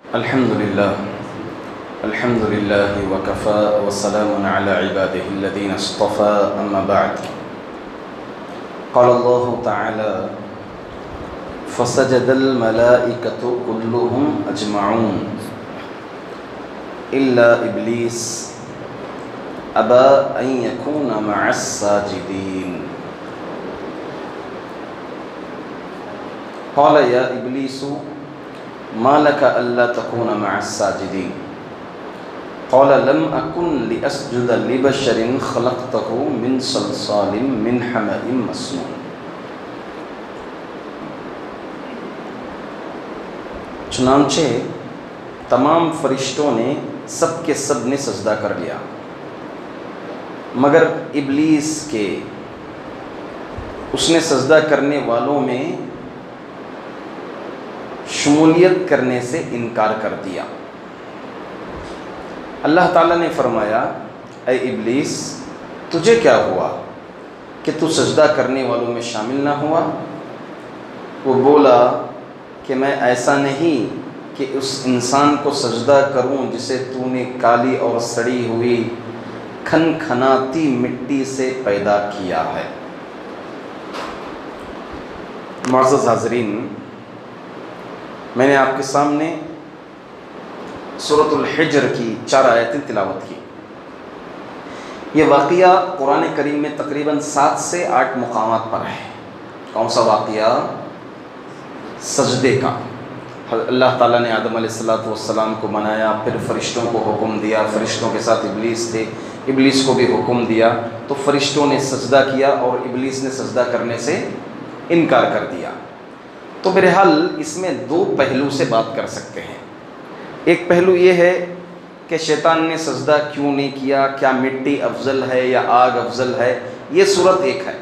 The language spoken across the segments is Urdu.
الحمد لله وكفى وسلام على عباده الذين اصطفى أما بعد قال الله تعالى فسجد الملائكة كلهم أجمعون إلا إبليس أبى أن يكون مع الساجدين قال يا إبليس ما لك ألا تكون مع الساجدين قال لم أكن لأسجد لبشر خلقته من صلصال من حمأ مسنون۔ چنانچہ تمام فرشتوں نے سب کے سب نے سجدہ کر لیا مگر ابلیس کے، اس نے سجدہ کرنے والوں میں شمولیت کرنے سے انکار کر دیا۔ اللہ تعالیٰ نے فرمایا اے ابلیس تجھے کیا ہوا کہ تو سجدہ کرنے والوں میں شامل نہ ہوا؟ وہ بولا کہ میں ایسا نہیں کہ اس انسان کو سجدہ کروں جسے تو نے کالی اور سڑی ہوئی کھن کھناتی مٹی سے پیدا کیا ہے۔ معزز حاضرین، میں نے آپ کے سامنے سورۃ الحجر کی 4 آیتیں تلاوت کی۔ یہ واقعہ قرآن کریم میں تقریباً 7 سے 8 مقامات پر ہے۔ کون سا واقعہ؟ سجدے کا۔ اللہ تعالیٰ نے آدم علیہ السلام کو بنایا، پھر فرشتوں کو حکم دیا، فرشتوں کے ساتھ ابلیس تھے، ابلیس کو بھی حکم دیا تو فرشتوں نے سجدہ کیا اور ابلیس نے سجدہ کرنے سے انکار کر دیا۔ تو بہرحال اس میں 2 پہلو سے بات کر سکتے ہیں۔ ایک پہلو یہ ہے کہ شیطان نے سجدہ کیوں نہیں کیا، کیا مٹی افضل ہے یا آگ افضل ہے، یہ صورت ایک ہے۔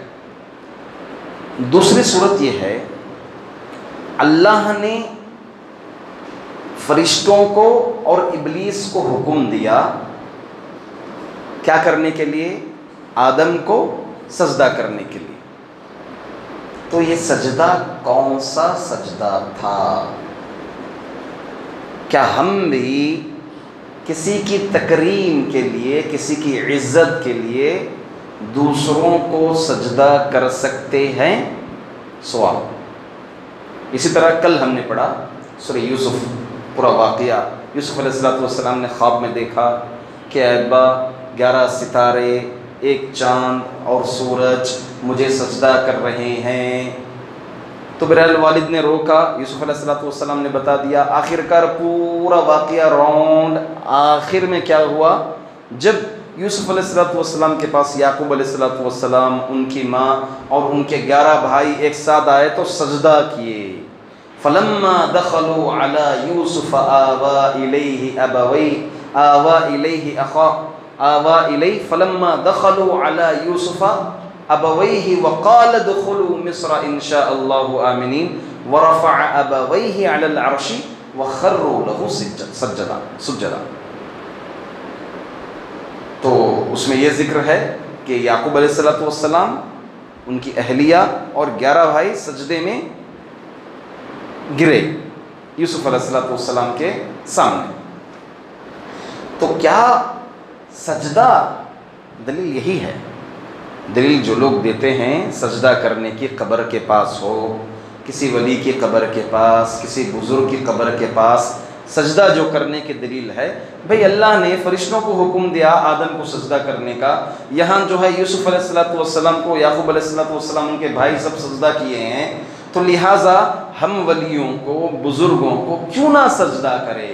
دوسری صورت یہ ہے اللہ نے فرشتوں کو اور ابلیس کو حکم دیا کیا کرنے کے لیے؟ آدم کو سجدہ کرنے کے لیے۔ تو یہ سجدہ کون سا سجدہ تھا؟ کیا ہم بھی کسی کی تکریم کے لیے، کسی کی عزت کے لیے دوسروں کو سجدہ کر سکتے ہیں؟ سوال۔ اسی طرح کل ہم نے پڑھا سورہ یوسف، پورا واقعہ۔ یوسف علیہ السلام نے خواب میں دیکھا کہ اے ابا 11 ستارے، ایک چاند اور سورج مجھے سجدہ کر رہے ہیں۔ تو بہرحال والد نے روکا، یوسف علیہ السلام نے بتا دیا۔ آخر کار پورا واقعہ راؤنڈ آخر میں کیا ہوا؟ جب یوسف علیہ السلام کے پاس یعقوب علیہ السلام، ان کی ماں اور ان کے 11 بھائی ایک ساتھ آئے تو سجدہ کیے۔ فلما دخلوا على يوسف آوى إليه فلما دخلوا على يوسف أبويه وقال ادخلوا مصر إن شاء الله آمنين ورفع أبويه على العرش وخروا له سجدا۔ تو اس میں یہ ذکر ہے کہ یعقوب علیہ السلام، ان کی اہلیہ اور 11 بھائی سجدے میں گرے یوسف علیہ السلام کے سامنے۔ تو کیا سجدہ؟ دلیل یہی ہے، دلیل جو لوگ دیتے ہیں سجدہ کرنے کی قبر کے پاس ہو، کسی ولی کی قبر کے پاس، کسی بزرگ کی قبر کے پاس سجدہ جو کرنے کی دلیل ہے، بھئی اللہ نے فرشتوں کو حکم دیا آدم کو سجدہ کرنے کا، یہاں جو ہے یوسف علیہ السلام کو، یعقوب علیہ السلام، ان کے بھائی سب سجدہ کیے ہیں، تو لہٰذا ہم ولیوں کو، بزرگوں کو کیوں نہ سجدہ کرے؟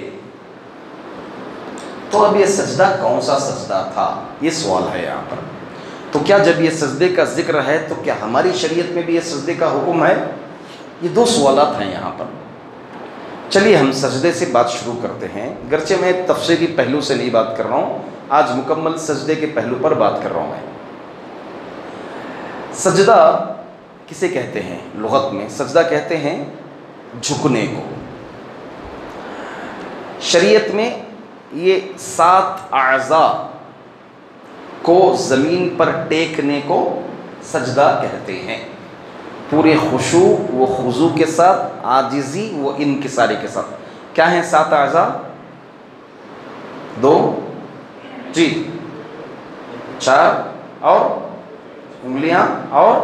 تو اب یہ سجدہ کون سا سجدہ تھا؟ یہ سوال ہے یہاں پر۔ تو کیا جب یہ سجدے کا ذکر ہے تو کیا ہماری شریعت میں بھی یہ سجدے کا حکم ہے؟ یہ 2 سوالات ہیں یہاں پر۔ چلیے ہم سجدے سے بات شروع کرتے ہیں، گرچہ میں تفصیلی پہلو سے نہیں بات کر رہا ہوں، آج مکمل سجدے کے پہلو پر بات کر رہا ہوں میں۔ سجدہ کسے کہتے ہیں؟ لغت میں سجدہ کہتے ہیں جھکنے کو۔ شریعت میں یہ 7 اعضاء کو زمین پر ٹیکنے کو سجدہ کہتے ہیں، پورے خشوع و خضوع کے ساتھ، عاجزی و انکساری کے ساتھ۔ کیا ہیں 7 اعضاء؟ 2 جی 4 اور انگلیاں اور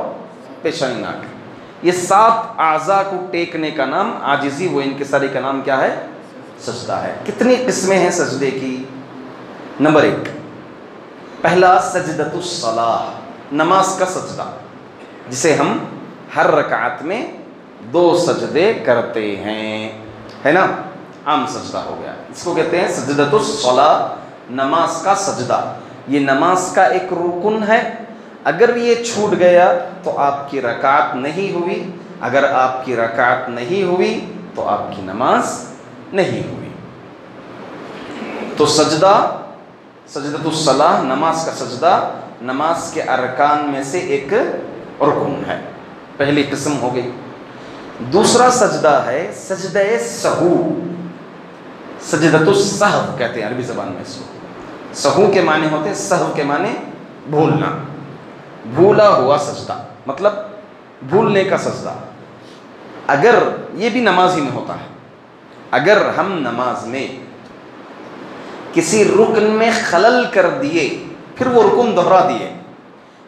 پیشانی ناک. یہ 7 اعضاء کو ٹیکنے کا نام عاجزی و انکساری کا نام کیا ہے؟ سجدہ ہے. کتنی قسمیں ہیں سجدے کی؟ نمبر 1، پہلا سجدۃ الصلاح، نماز کا سجدہ، جسے ہم ہر رکعت میں 2 سجدے کرتے ہیں، ہے نا؟ عام سجدہ ہو گیا، اس کو کہتے ہیں سجدۃ الصلاح، نماز کا سجدہ. یہ نماز کا ایک رکن ہے، اگر یہ چھوٹ گیا تو آپ کی رکعت نہیں ہوئی، اگر آپ کی رکعت نہیں ہوئی تو آپ کی نماز نہیں ہوئی. تو سجدہ، سجدۃ الصلاح، نماز کا سجدہ، نماز کے ارکان میں سے ایک رکن ہے، پہلی قسم ہو گئی. دوسرا سجدہ ہے سجدہ سہو، سجدۃ السہو کہتے ہیں عربی زبان میں اس کو. سہو کے معنی ہوتے ہیں، سہو کے معنی بھولنا، بھولا ہوا سجدہ، مطلب بھولنے کا سجدہ. اگر یہ بھی نماز ہی میں ہوتا ہے، اگر ہم نماز میں کسی رکن میں خلل کر دیے، پھر وہ رکن دہرا دیے،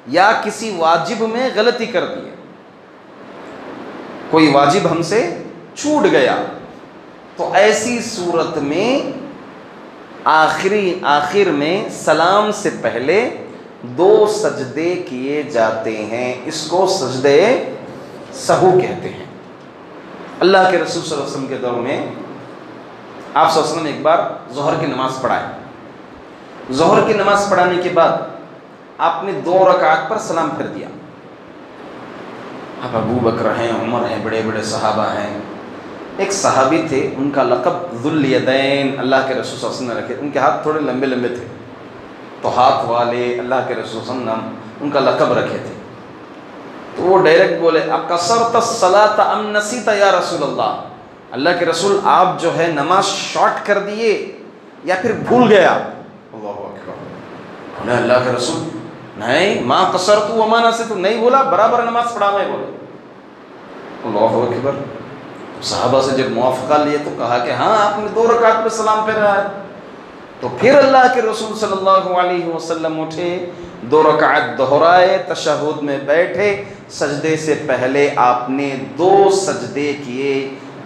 یا کسی واجب میں غلطی کر دیے، کوئی واجب ہم سے چھوٹ گیا، تو ایسی صورت میں آخر میں سلام سے پہلے 2 سجدے کیے جاتے ہیں. اس کو سجدے سہو کہتے ہیں. اللہ کے رسول صلی اللہ علیہ وسلم کے دور میں آپ صلی اللہ علیہ وسلم ایک بار ظہر کی نماز پڑھائے. ظہر کی نماز پڑھانے کے بعد آپ نے 2 رکعت پر سلام پھیر دیا. اب ابو بکر ہیں، عمر ہیں، بڑے بڑے صحابہ ہیں. ایک صحابی تھے، ان کا لقب ذو الیدین اللہ کے رسول صلی اللہ علیہ وسلم نے رکھے. ان کے ہاتھ تھوڑے لمبے لمبے تھے، تو ہاتھ والے اللہ کے رسول صلی اللہ علیہ وسلم ان کا لقب رکھے تھے. تو وہ ڈائریکٹ بولے اقصرت الصلاۃ ام نسیت یا رسول اللہ، اللہ کے رسول آپ جو ہے نماز شارٹ کر دیے یا پھر بھول گیا؟ اللہ اکبر. بولے اللہ کے رسول نہیں، ما قصرت وما نسیت، نہیں بولا، برابر نماز پڑھا میں بولے. اللہ اکبر. صحابہ سے جب موافقہ لیے تو کہا کہ ہاں آپ نے 2 رکعت پہ سلام پھیرا ہے. تو پھر اللہ کے رسول صلی اللہ علیہ وسلم اٹھے، 2 رکعت دہرائے، تشہد میں بیٹھے، سجدے سے پہلے آپ نے 2 سجدے کیے،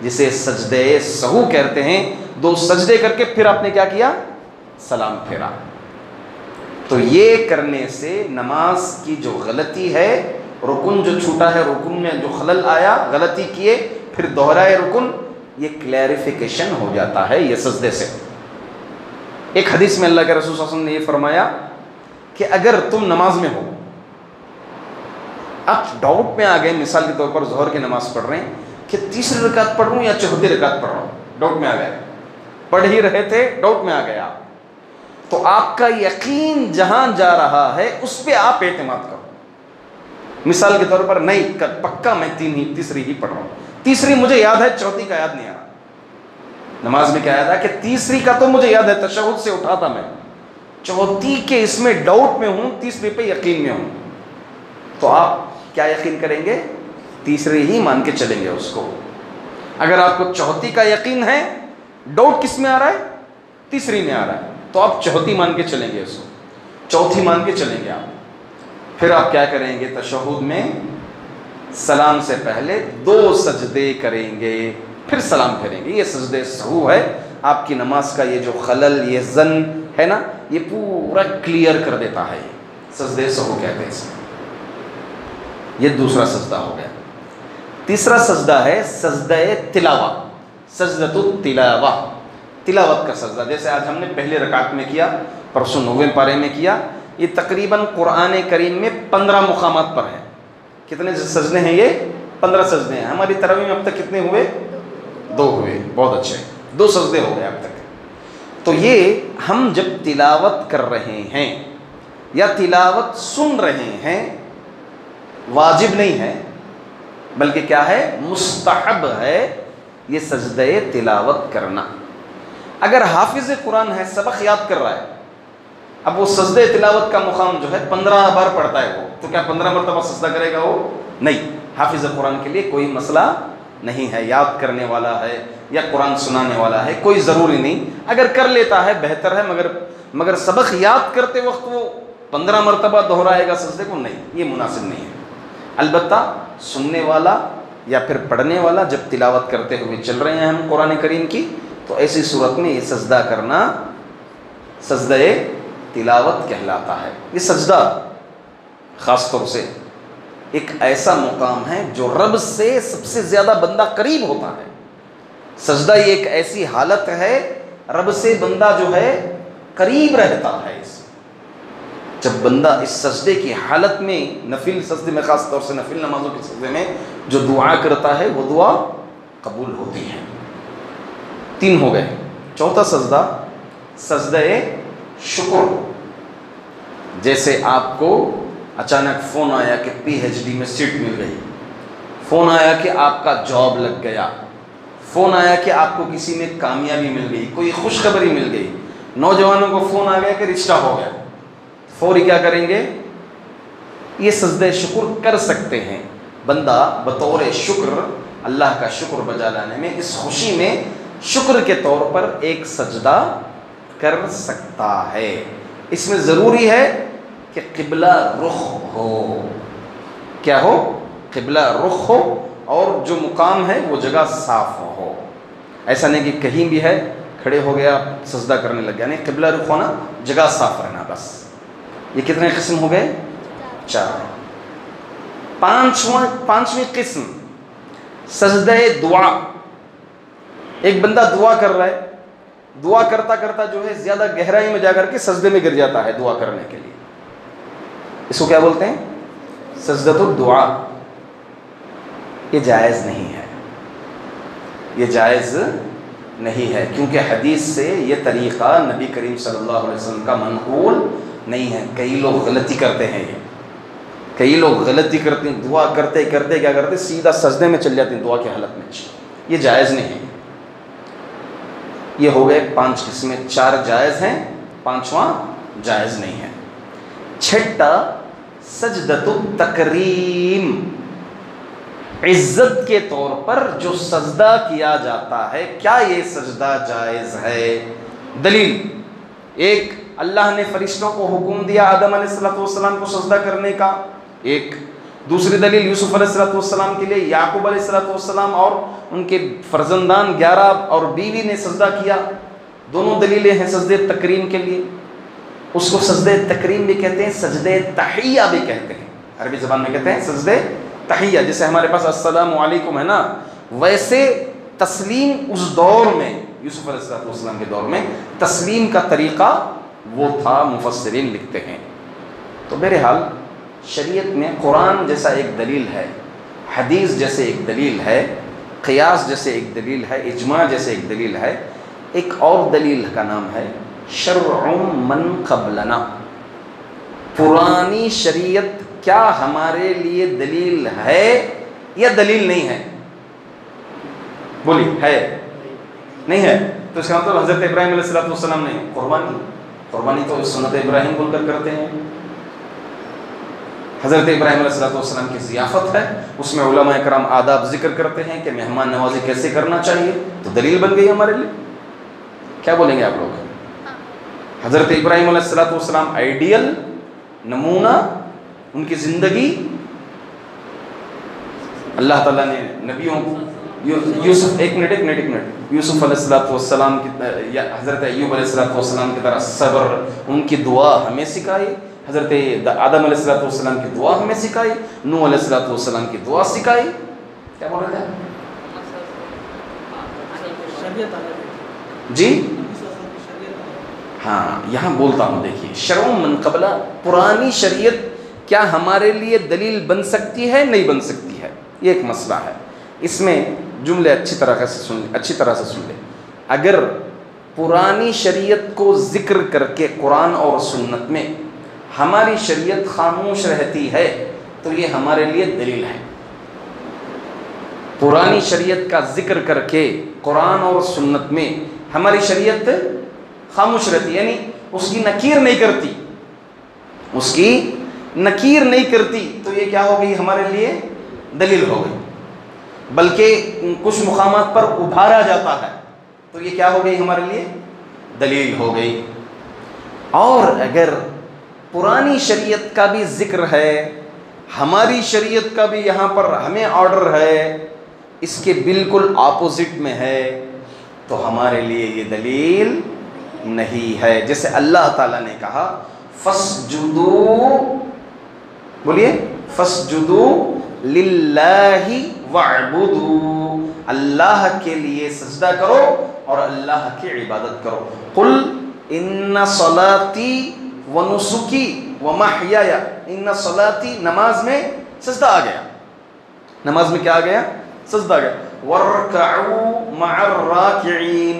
جسے سجدے سہو کہتے ہیں. 2 سجدے کر کے پھر آپ نے کیا کیا؟ سلام پھیرا. تو یہ کرنے سے نماز کی جو غلطی ہے، رکن جو چھوٹا ہے، رکن میں جو خلل آیا، غلطی کیے پھر دہرائے رکن، یہ کلیریفیکیشن ہو جاتا ہے یہ سجدے سے. ایک حدیث میں اللہ کے رسول صلی اللہ علیہ وسلم نے یہ فرمایا کہ اگر تم نماز میں ہو، اب ڈاؤٹ میں آ گئے، مثال کے طور پر ظہر کی نماز پڑھ رہے ہیں کہ 3ری رکعت پڑھ رہا ہوں یا 4تھی رکعت پڑھ رہا ہوں، ڈاؤٹ میں آ گئے، پڑھ ہی رہے تھے، ڈاؤٹ میں آ گیا، تو آپ کا یقین جہاں جا رہا ہے اس پہ آپ اعتماد کرو. مثال کے طور پر نہیں، پکا میں 3ری ہی پڑھ رہا ہوں، 3ری مجھے یاد ہے، 4تھی کا یاد نہیں آ رہا. نماز میں کیا یاد ہے کہ 3ری کا تو مجھے یاد ہے، تشہد سے اٹھا تھا میں، 4تھی کے اس میں ڈاؤٹ میں ہوں، 3ری پہ یقین میں ہوں. تو آپ کیا یقین کریں گے؟ 3ری ہی مان کے چلیں گے اس کو. اگر آپ کو 4تھی کا یقین ہے، ڈاؤٹ کس میں آ رہا ہے؟ 3ری میں آ رہا ہے، تو آپ 4تھی مان کے چلیں گے اس کو، 4تھی مان کے چلیں گے آپ. پھر آپ کیا کریں گے؟ تشہد میں سلام سے پہلے 2 سجدے کریں گے، پھر سلام پھیریں گے. یہ سجدے سہو ہے. آپ کی نماز کا یہ جو خلل، یہ ظن ہے نا، یہ پورا کلیئر کر دیتا ہے. سجدے سہو کہتے ہیں اس میں. یہ دوسرا سجدہ ہو گیا. تیسرا سجدہ ہے سجدہ تلاوہ، سجدۃ التلاوہ، تلاوت کا سجدہ. جیسے آج ہم نے پہلے رکعت میں کیا، پرسوں 9ویں پارے میں کیا. یہ تقریباً قرآن کریم میں 15 مقامات پر ہے. کتنے سجدے ہیں یہ؟ 15 سجدے ہیں. ہماری تراویح میں اب تک کتنے ہوئے؟ 2 ہوئے. بہت اچھے، 2 سجدے ہو گئے اب تک. تو یہ ہم جب تلاوت کر رہے ہیں یا تلاوت سن رہے ہیں، واجب نہیں ہے بلکہ کیا ہے؟ مستحب ہے یہ سجدہ تلاوت کرنا. اگر حافظ قرآن ہے، سبق یاد کر رہا ہے، اب وہ سجدہ تلاوت کا مقام جو ہے 15 بار پڑھتا ہے، وہ تو کیا 15 مرتبہ سجدہ کرے گا وہ؟ نہیں. حافظ قرآن کے لیے کوئی مسئلہ نہیں ہے، یاد کرنے والا ہے یا قرآن سنانے والا ہے، کوئی ضروری نہیں، اگر کر لیتا ہے بہتر ہے، مگر سبق یاد کرتے وقت وہ 15 مرتبہ دہرائے گا سجدے کو، نہیں، یہ مناسب نہیں ہے۔ البتہ سننے والا یا پھر پڑھنے والا جب تلاوت کرتے ہوئے چل رہے ہیں ہم قرآن کریم کی، تو ایسی صورت میں یہ سجدہ کرنا سجدہ تلاوت کہلاتا ہے۔ یہ سجدہ خاص طور سے ایک ایسا مقام ہے جو رب سے سب سے زیادہ بندہ قریب ہوتا ہے۔ سجدہ یہ ایک ایسی حالت ہے رب سے بندہ جو ہے قریب رہتا ہے۔ جب بندہ اس سجدے کی حالت میں، نفل سجدے میں، خاص طور سے نفل نمازوں کے سجدے میں جو دعا کرتا ہے وہ دعا قبول ہوتی ہے۔ 3 ہو گئے۔ چوتھا سجدہ سجدہ شکر۔ جیسے آپ کو اچانک فون آیا کہ PhD میں سیٹ مل گئی، فون آیا کہ آپ کا جاب لگ گیا، فون آیا کہ آپ کو کسی میں کامیابی مل گئی، کوئی خوشخبری مل گئی، نوجوانوں کو فون آ گیا کہ رشتہ ہو گیا، فوری کیا کریں گے؟ یہ سجدہ شکر کر سکتے ہیں۔ بندہ بطور شکر، اللہ کا شکر بجا لانے میں، اس خوشی میں شکر کے طور پر ایک سجدہ کر سکتا ہے۔ اس میں ضروری ہے کہ قبلہ رخ ہو۔ کیا ہو؟ قبلہ رخ ہو، اور جو مقام ہے وہ جگہ صاف ہو۔ ایسا نہیں کہ کہیں بھی ہے کھڑے ہو گیا سجدہ کرنے لگ گیا، نہیں، قبلہ رخ ہونا، جگہ صاف رہنا، بس۔ یہ کتنے قسم ہو گئے؟ 4۔ پانچویں قسم سجدہ دعا۔ ایک بندہ دعا کر رہا ہے، دعا کرتا کرتا جو ہے زیادہ گہرائی میں جا کر کے سجدے میں گر جاتا ہے دعا کرنے کے لیے، اس کو کیا بولتے ہیں؟ سجدۃ الدعا۔ یہ جائز نہیں ہے، یہ جائز نہیں ہے، کیونکہ حدیث سے یہ طریقہ نبی کریم صلی اللہ علیہ وسلم کا منقول نہیں ہے۔ کئی لوگ غلطی کرتے ہیں، کئی لوگ غلطی کرتے ہیں، دعا کرتے کرتے کیا کرتے، سیدھا سجدے میں چل جاتے ہیں دعا کی حالت میں۔ یہ جائز نہیں ہے۔ یہ ہو گئے 5 قسمیں، 4 جائز ہیں، 5واں جائز نہیں ہے۔ 6 سجدۃ التکریم۔ عزت کے طور پر جو سجدہ کیا جاتا ہے، کیا یہ سجدہ جائز ہے؟ دلیل: ایک، اللہ نے فرشتوں کو حکم دیا آدم علیہ السلام کو سجدہ کرنے کا، ایک۔ دوسری دلیل یوسف علیہ السلام کے لیے یعقوب علیہ السلام اور ان کے فرزندان 11 اور بیوی نے سجدہ کیا، دونوں دلیلیں ہیں سجدے تکریم کے لیے۔ اس کو سجدے تکریم بھی کہتے ہیں، سجدے تحیہ بھی کہتے ہیں، عربی زبان میں کہتے ہیں سجدے تحیہ۔ جیسے ہمارے پاس السلام علیکم ہے نا، ویسے تسلیم اس دور میں، یوسف علیہ السلام کے دور میں تسلیم کا طریقہ وہ تھا، مفسرین لکھتے ہیں۔ تو بہرحال شریعت میں قرآن جیسا ایک دلیل ہے، حدیث جیسے ایک دلیل ہے، قیاس جیسے ایک دلیل ہے، اجماع جیسے ایک دلیل ہے، ایک اور دلیل کا نام ہے شرع من قبلنا۔ پرانی شریعت کیا ہمارے لیے دلیل ہے یا دلیل نہیں ہے؟ بولی، ہے؟ نہیں ہے؟ تو اس کا مطلب حضرت ابراہیم علیہ السلام نے قربانی تو سنت ابراہیم بول کر کرتے ہیں۔ حضرت ابراہیم علیہ السلام کی ضیافت ہے، اس میں علماء کرام آداب ذکر کرتے ہیں کہ مہمان نوازی کیسے کرنا چاہیے، تو دلیل بن گئی ہمارے لیے۔ کیا بولیں گے آپ لوگ؟ حضرت ابراہیم علیہ السلام آئیڈیل نمونہ، ان کی زندگی، اللہ تعالیٰ نے نبیوں یوسف ایک منٹ یوسف علیہ السلام کی یا حضرت ایوب علیہ السلام کی طرح صبر، ان کی دعا ہمیں سکھائی، حضرت آدم علیہ السلام کی دعا ہمیں سکھائی، نوح علیہ السلام کی دعا سکھائی۔ کیا بول رہے ہیں جی؟ ہاں، یہاں بولتا ہوں، دیکھیے، شرع من قبلہ، پرانی شریعت کیا ہمارے لیے دلیل بن سکتی ہے؟ نہیں بن سکتی ہے، یہ ایک مسئلہ ہے۔ اس میں جملے اچھی طرح سے سن لیں۔ اگر پرانی شریعت کو ذکر کر کے قرآن اور سنت میں ہماری شریعت خاموش رہتی ہے تو یہ ہمارے لیے دلیل ہے۔ پرانی شریعت کا ذکر کر کے قرآن اور سنت میں ہماری شریعت خاموش رہتی، یعنی اس کی نکیر نہیں کرتی، تو یہ کیا ہو گئی؟ ہمارے لیے دلیل ہو گئی۔ بلکہ کچھ مقامات پر ابھارا جاتا ہے، تو یہ کیا ہو گئی ہمارے لیے؟ دلیل ہو گئی۔ اور اگر پرانی شریعت کا بھی ذکر ہے، ہماری شریعت کا بھی یہاں پر ہمیں آرڈر ہے، اس کے بالکل اپوزٹ میں ہے، تو ہمارے لیے یہ دلیل نہیں ہے۔ جیسے اللہ تعالیٰ نے کہا فَاسْجُدُوا، بولیے فَاسْجُدُوا لِلَّهِ وَاعْبُدُوا، اللہ کے لیے سجدہ کرو اور اللہ کی عبادت کرو۔ قُلْ إِنَّ صَلَاتِي وَنُسُكِي وَمَحْيَايَ، إِنَّ صَلَاتِي، نماز میں سجدہ آ گیا، نماز میں کیا آ گیا؟ سجدہ آ گیا۔ وَارْكَعُوا مَعَ الرَّاكِعِينَ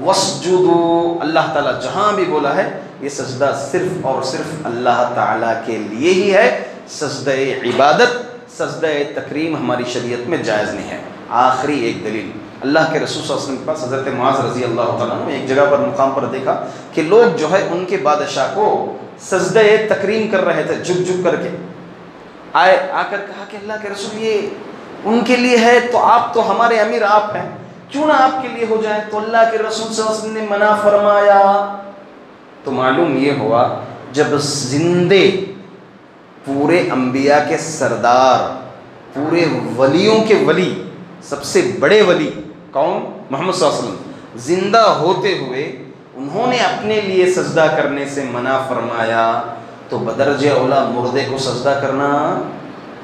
وَاسْجُدُوا، اللہ تعالیٰ جہاں بھی بولا ہے یہ سجدہ صرف اور صرف اللہ تعالیٰ کے لیے ہی ہے، سجدہ عبادت، سجدہ تکریم ہماری شریعت میں جائز نہیں ہے۔ آخری ایک دلیل، اللہ کے رسول صلی اللہ علیہ وسلم کے پاس حضرت معاذ رضی اللہ تعالیٰ عنہ ایک جگہ پر مقام پر دیکھا کہ لوگ جو ہے ان کے بادشاہ کو سجدہ تکریم کر رہے تھے، جھک جھک کر کے آئے، آ کر کہا کہ اللہ کے رسول یہ ان کے لیے ہے تو آپ تو ہمارے امیر آپ ہیں، کیوں نہ آپ کے لیے ہو جائے؟ تو اللہ کے رسول صلی اللہ علیہ وسلم نے منع فرمایا۔ تو معلوم یہ ہوا جب زندے پورے انبیاء کے سردار، پورے ولیوں کے ولی، سب سے بڑے ولی کون؟ محمد صلی اللہ علیہ وسلم، زندہ ہوتے ہوئے انہوں نے اپنے لیے سجدہ کرنے سے منع فرمایا، تو بدرجہ اولا مردے کو سجدہ کرنا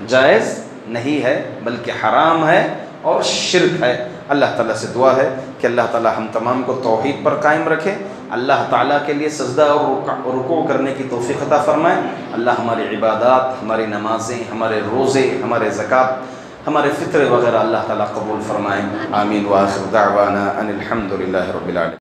جائز نہیں ہے بلکہ حرام ہے اور شرک ہے۔ اللہ تعالیٰ سے دعا ہے کہ اللہ تعالیٰ ہم تمام کو توحید پر قائم رکھے، اللہ تعالیٰ کے لیے سجدہ اور رکوع کرنے کی توفیق عطا فرمائے۔ اللہ ہماری عبادات، ہماری نمازیں، ہمارے روزے، ہمارے زکوٰۃ، ہمارے فطر وغیرہ اللہ تعالیٰ قبول فرمائے۔ آمین۔ وآخر دعوانا ان الحمد للہ رب العالمین۔